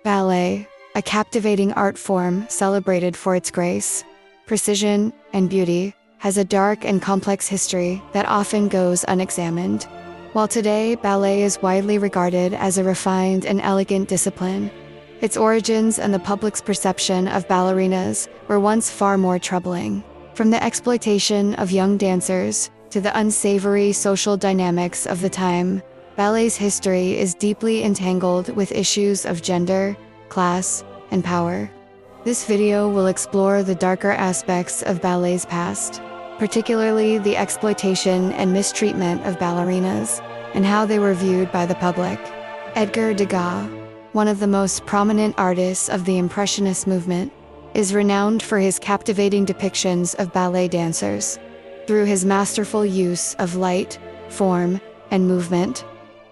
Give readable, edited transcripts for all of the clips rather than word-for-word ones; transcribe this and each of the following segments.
Ballet, a captivating art form celebrated for its grace, precision, and beauty, has a dark and complex history that often goes unexamined. While today ballet is widely regarded as a refined and elegant discipline, its origins and the public's perception of ballerinas were once far more troubling. From the exploitation of young dancers to the unsavory social dynamics of the time, ballet's history is deeply entangled with issues of gender, class, and power. This video will explore the darker aspects of ballet's past, particularly the exploitation and mistreatment of ballerinas, and how they were viewed by the public. Edgar Degas, one of the most prominent artists of the Impressionist movement, is renowned for his captivating depictions of ballet dancers. Through his masterful use of light, form, and movement,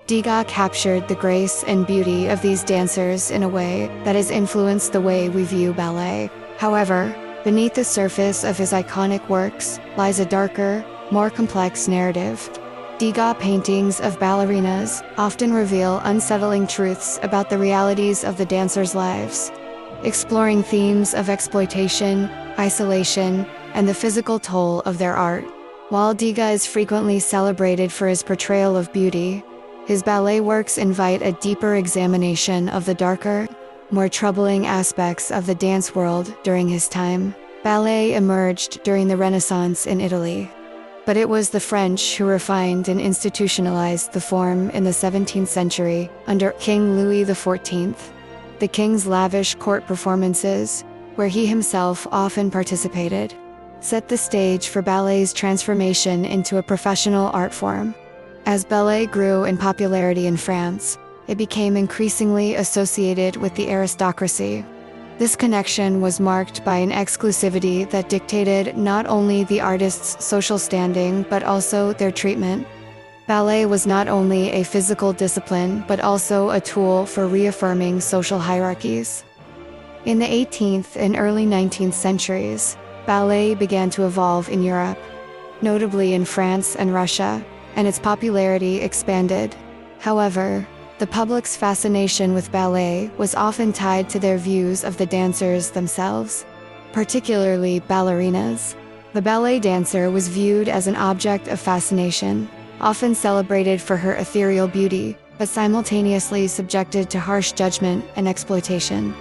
Degas captured the grace and beauty of these dancers in a way that has influenced the way we view ballet. However, beneath the surface of his iconic works lies a darker, more complex narrative. Degas' paintings of ballerinas often reveal unsettling truths about the realities of the dancers' lives, exploring themes of exploitation, isolation, and the physical toll of their art. While Degas is frequently celebrated for his portrayal of beauty, his ballet works invite a deeper examination of the darker, more troubling aspects of the dance world during his time. Ballet emerged during the Renaissance in Italy, but it was the French who refined and institutionalized the form in the 17th century under King Louis XIV. The king's lavish court performances, where he himself often participated, set the stage for ballet's transformation into a professional art form. As ballet grew in popularity in France, it became increasingly associated with the aristocracy. This connection was marked by an exclusivity that dictated not only the artist's social standing but also their treatment. Ballet was not only a physical discipline but also a tool for reaffirming social hierarchies. In the 18th and early 19th centuries, ballet began to evolve in Europe, notably in France and Russia, and its popularity expanded. However, the public's fascination with ballet was often tied to their views of the dancers themselves, particularly ballerinas. The ballet dancer was viewed as an object of fascination, often celebrated for her ethereal beauty, but simultaneously subjected to harsh judgment and exploitation.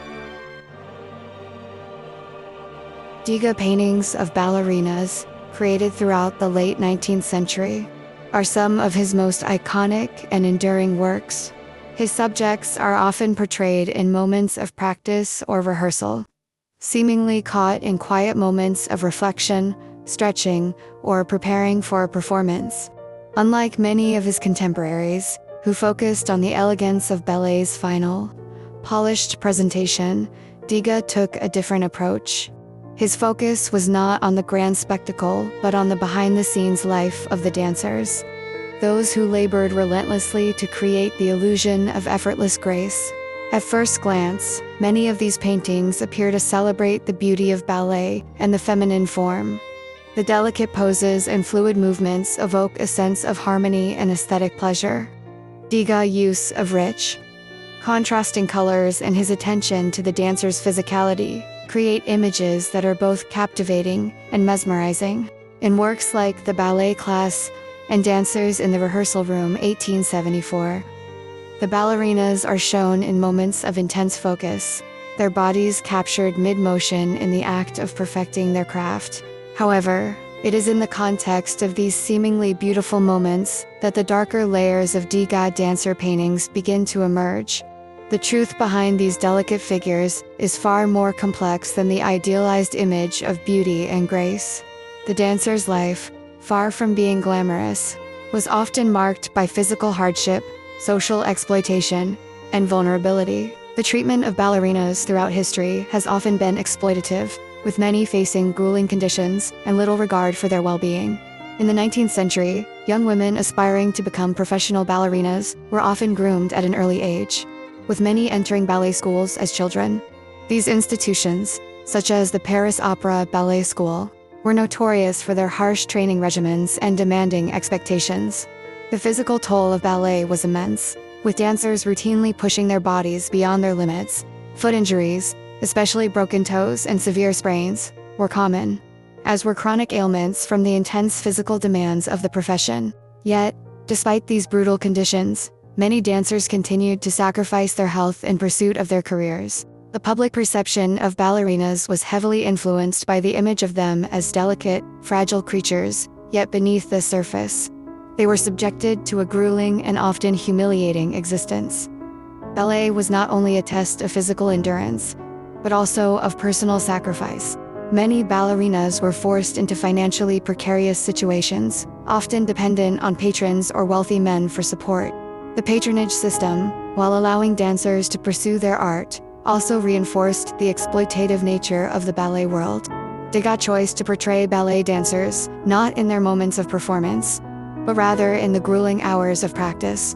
Degas paintings of ballerinas, created throughout the late 19th century, are some of his most iconic and enduring works. His subjects are often portrayed in moments of practice or rehearsal, seemingly caught in quiet moments of reflection, stretching, or preparing for a performance. Unlike many of his contemporaries, who focused on the elegance of ballet's final, polished presentation, Degas took a different approach. His focus was not on the grand spectacle, but on the behind-the-scenes life of the dancers, those who labored relentlessly to create the illusion of effortless grace. At first glance, many of these paintings appear to celebrate the beauty of ballet and the feminine form. The delicate poses and fluid movements evoke a sense of harmony and aesthetic pleasure. Degas' use of rich, contrasting colors and his attention to the dancer's physicality create images that are both captivating and mesmerizing. In works like The Ballet Class and Dancers in the Rehearsal Room 1874, the ballerinas are shown in moments of intense focus, their bodies captured mid-motion in the act of perfecting their craft. However, it is in the context of these seemingly beautiful moments that the darker layers of Degas dancer paintings begin to emerge. The truth behind these delicate figures is far more complex than the idealized image of beauty and grace. The dancer's life, far from being glamorous, was often marked by physical hardship, social exploitation, and vulnerability. The treatment of ballerinas throughout history has often been exploitative, with many facing grueling conditions and little regard for their well-being. In the 19th century, young women aspiring to become professional ballerinas were often groomed at an early age, with many entering ballet schools as children. These institutions, such as the Paris Opera Ballet School, were notorious for their harsh training regimens and demanding expectations. The physical toll of ballet was immense, with dancers routinely pushing their bodies beyond their limits, Foot injuries, especially broken toes and severe sprains, were common, as were chronic ailments from the intense physical demands of the profession. Yet, despite these brutal conditions, many dancers continued to sacrifice their health in pursuit of their careers. The public perception of ballerinas was heavily influenced by the image of them as delicate, fragile creatures, yet beneath the surface, they were subjected to a grueling and often humiliating existence. Ballet was not only a test of physical endurance, but also of personal sacrifice. Many ballerinas were forced into financially precarious situations, often dependent on patrons or wealthy men for support. The patronage system, while allowing dancers to pursue their art, also reinforced the exploitative nature of the ballet world. Degas' choice to portray ballet dancers, not in their moments of performance, but rather in the grueling hours of practice,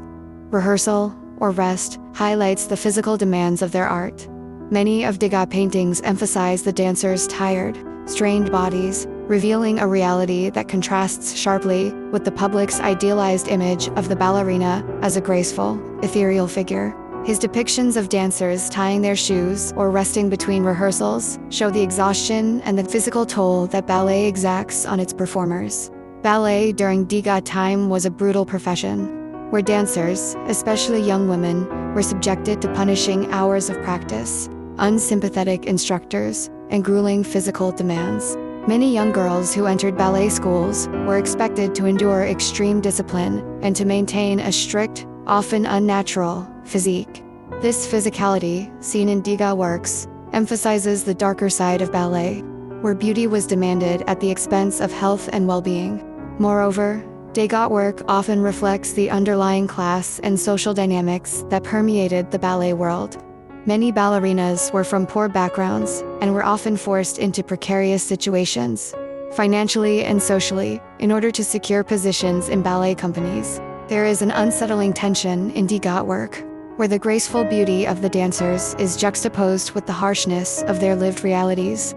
rehearsal, or rest, highlights the physical demands of their art. Many of Degas' paintings emphasize the dancers' tired, strained bodies, revealing a reality that contrasts sharply with the public's idealized image of the ballerina as a graceful, ethereal figure. His depictions of dancers tying their shoes or resting between rehearsals show the exhaustion and the physical toll that ballet exacts on its performers. Ballet during Degas' time was a brutal profession, where dancers, especially young women, were subjected to punishing hours of practice, unsympathetic instructors, and grueling physical demands. Many young girls who entered ballet schools were expected to endure extreme discipline and to maintain a strict, often unnatural, physique. This physicality, seen in Degas' works, emphasizes the darker side of ballet, where beauty was demanded at the expense of health and well-being. Moreover, Degas' work often reflects the underlying class and social dynamics that permeated the ballet world. Many ballerinas were from poor backgrounds and were often forced into precarious situations, financially and socially, in order to secure positions in ballet companies. There is an unsettling tension in Degas' work, where the graceful beauty of the dancers is juxtaposed with the harshness of their lived realities.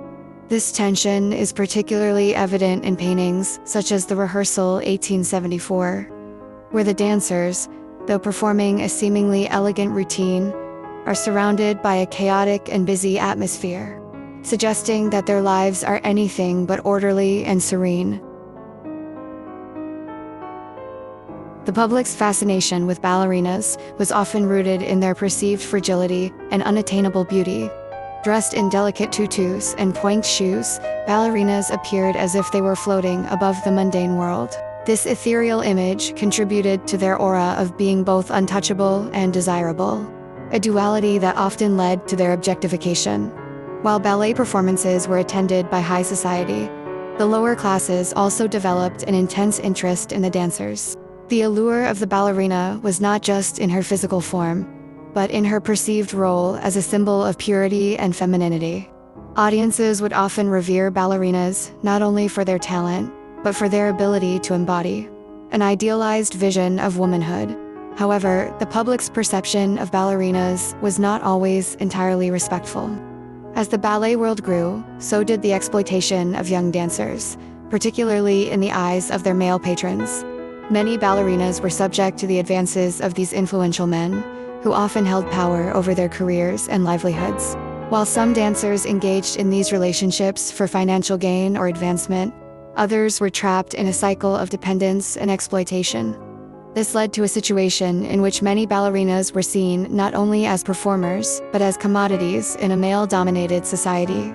This tension is particularly evident in paintings such as The Rehearsal 1874, where the dancers, though performing a seemingly elegant routine, are surrounded by a chaotic and busy atmosphere, suggesting that their lives are anything but orderly and serene. The public's fascination with ballerinas was often rooted in their perceived fragility and unattainable beauty. Dressed in delicate tutus and pointe shoes, ballerinas appeared as if they were floating above the mundane world. This ethereal image contributed to their aura of being both untouchable and desirable, a duality that often led to their objectification. While ballet performances were attended by high society, the lower classes also developed an intense interest in the dancers. The allure of the ballerina was not just in her physical form, but in her perceived role as a symbol of purity and femininity. Audiences would often revere ballerinas not only for their talent, but for their ability to embody an idealized vision of womanhood. However, the public's perception of ballerinas was not always entirely respectful. As the ballet world grew, so did the exploitation of young dancers, particularly in the eyes of their male patrons. Many ballerinas were subject to the advances of these influential men, who often held power over their careers and livelihoods. While some dancers engaged in these relationships for financial gain or advancement, others were trapped in a cycle of dependence and exploitation. This led to a situation in which many ballerinas were seen not only as performers, but as commodities in a male-dominated society.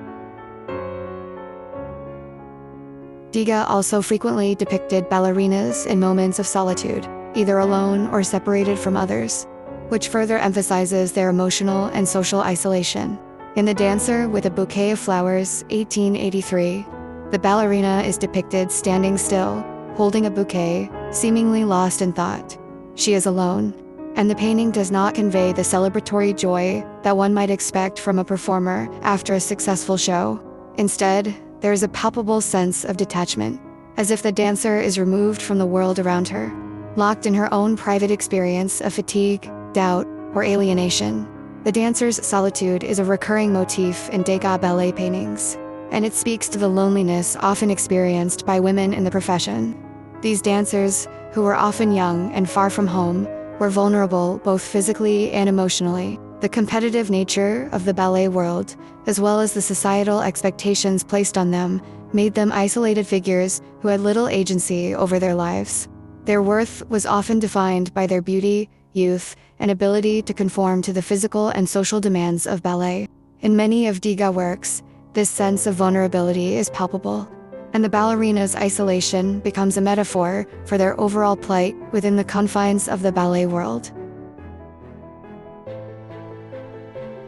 Degas also frequently depicted ballerinas in moments of solitude, either alone or separated from others, which further emphasizes their emotional and social isolation. In The Dancer with a Bouquet of Flowers, 1883, the ballerina is depicted standing still, holding a bouquet, seemingly lost in thought. She is alone, and the painting does not convey the celebratory joy that one might expect from a performer after a successful show. Instead, there is a palpable sense of detachment, as if the dancer is removed from the world around her, locked in her own private experience of fatigue, doubt, or alienation. The dancer's solitude is a recurring motif in Degas ballet paintings, and it speaks to the loneliness often experienced by women in the profession. These dancers, who were often young and far from home, were vulnerable both physically and emotionally, The competitive nature of the ballet world, as well as the societal expectations placed on them, made them isolated figures who had little agency over their lives. Their worth was often defined by their beauty, youth, and ability to conform to the physical and social demands of ballet. In many of Degas' works, this sense of vulnerability is palpable, and the ballerina's isolation becomes a metaphor for their overall plight within the confines of the ballet world.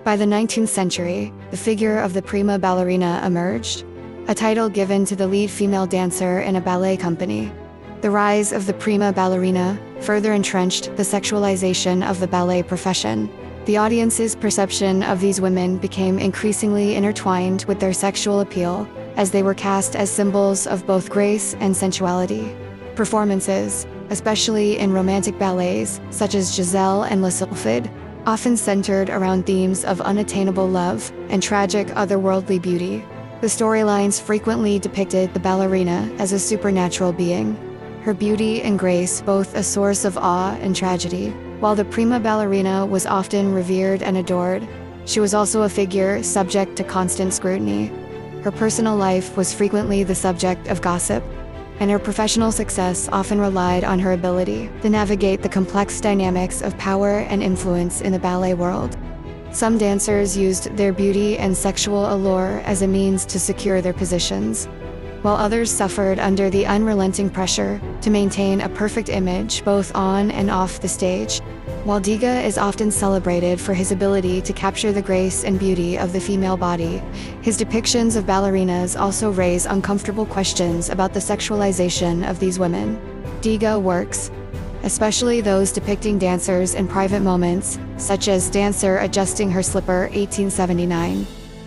By the 19th century, the figure of the prima ballerina emerged, a title given to the lead female dancer in a ballet company. The rise of the prima ballerina further entrenched the sexualization of the ballet profession. The audience's perception of these women became increasingly intertwined with their sexual appeal, as they were cast as symbols of both grace and sensuality. Performances, especially in romantic ballets such as Giselle and La Sylphide, often centered around themes of unattainable love and tragic otherworldly beauty. The storylines frequently depicted the ballerina as a supernatural being, her beauty and grace both a source of awe and tragedy. While the prima ballerina was often revered and adored, she was also a figure subject to constant scrutiny. Her personal life was frequently the subject of gossip, and her professional success often relied on her ability to navigate the complex dynamics of power and influence in the ballet world. Some dancers used their beauty and sexual allure as a means to secure their positions, while others suffered under the unrelenting pressure to maintain a perfect image both on and off the stage. While Degas is often celebrated for his ability to capture the grace and beauty of the female body, his depictions of ballerinas also raise uncomfortable questions about the sexualization of these women. Degas' works, especially those depicting dancers in private moments, such as Dancer Adjusting Her Slipper 1879,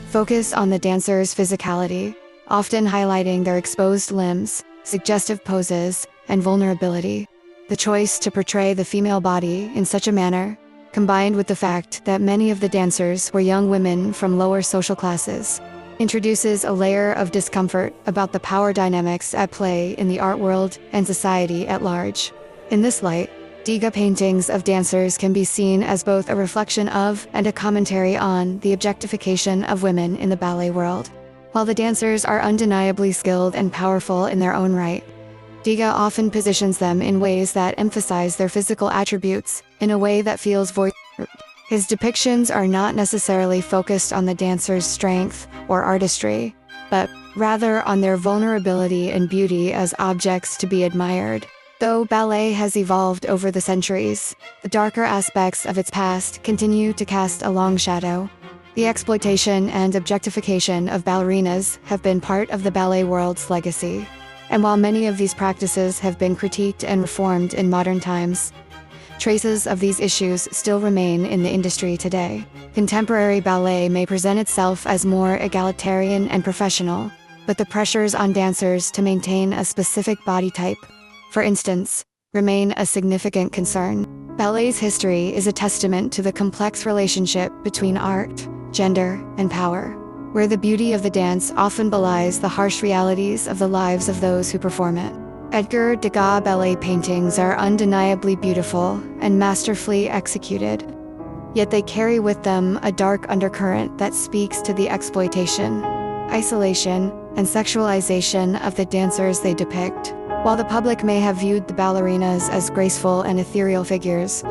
focus on the dancer's physicality, often highlighting their exposed limbs, suggestive poses, and vulnerability. The choice to portray the female body in such a manner, combined with the fact that many of the dancers were young women from lower social classes, introduces a layer of discomfort about the power dynamics at play in the art world and society at large. In this light, Degas' paintings of dancers can be seen as both a reflection of and a commentary on the objectification of women in the ballet world. While the dancers are undeniably skilled and powerful in their own right, Degas often positions them in ways that emphasize their physical attributes in a way that feels voiced. His depictions are not necessarily focused on the dancer's strength or artistry, but rather on their vulnerability and beauty as objects to be admired. Though ballet has evolved over the centuries, the darker aspects of its past continue to cast a long shadow. The exploitation and objectification of ballerinas have been part of the ballet world's legacy. And while many of these practices have been critiqued and reformed in modern times, traces of these issues still remain in the industry today. Contemporary ballet may present itself as more egalitarian and professional, but the pressures on dancers to maintain a specific body type, for instance, remain a significant concern. Ballet's history is a testament to the complex relationship between art, gender, and power, where the beauty of the dance often belies the harsh realities of the lives of those who perform it. Edgar Degas' ballet paintings are undeniably beautiful and masterfully executed, yet they carry with them a dark undercurrent that speaks to the exploitation, isolation, and sexualization of the dancers they depict. While the public may have viewed the ballerinas as graceful and ethereal figures,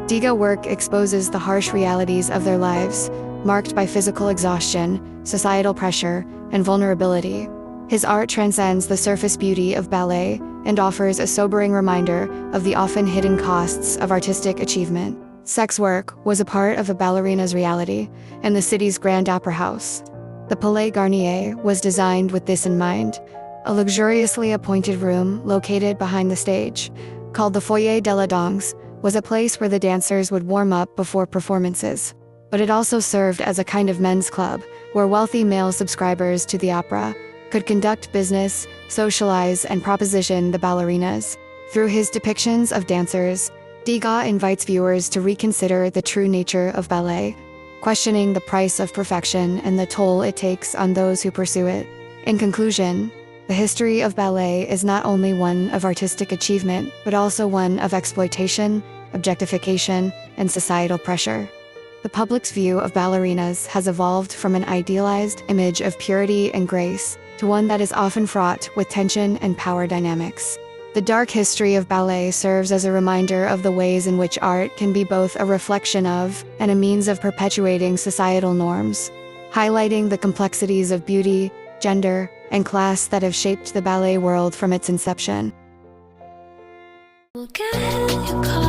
Degas' work exposes the harsh realities of their lives, marked by physical exhaustion, societal pressure, and vulnerability. His art transcends the surface beauty of ballet and offers a sobering reminder of the often hidden costs of artistic achievement. Sex work was a part of a ballerina's reality in the city's Grand Opera House. The Palais Garnier was designed with this in mind, a luxuriously appointed room located behind the stage, called the Foyer de la Danse, was a place where the dancers would warm up before performances. But it also served as a kind of men's club, where wealthy male subscribers to the opera could conduct business, socialize, and proposition the ballerinas. Through his depictions of dancers, Degas invites viewers to reconsider the true nature of ballet, questioning the price of perfection and the toll it takes on those who pursue it. In conclusion, the history of ballet is not only one of artistic achievement, but also one of exploitation, objectification, and societal pressure. the public's view of ballerinas has evolved from an idealized image of purity and grace to one that is often fraught with tension and power dynamics. The dark history of ballet serves as a reminder of the ways in which art can be both a reflection of and a means of perpetuating societal norms, highlighting the complexities of beauty, gender, and class that have shaped the ballet world from its inception. We'll get in your car.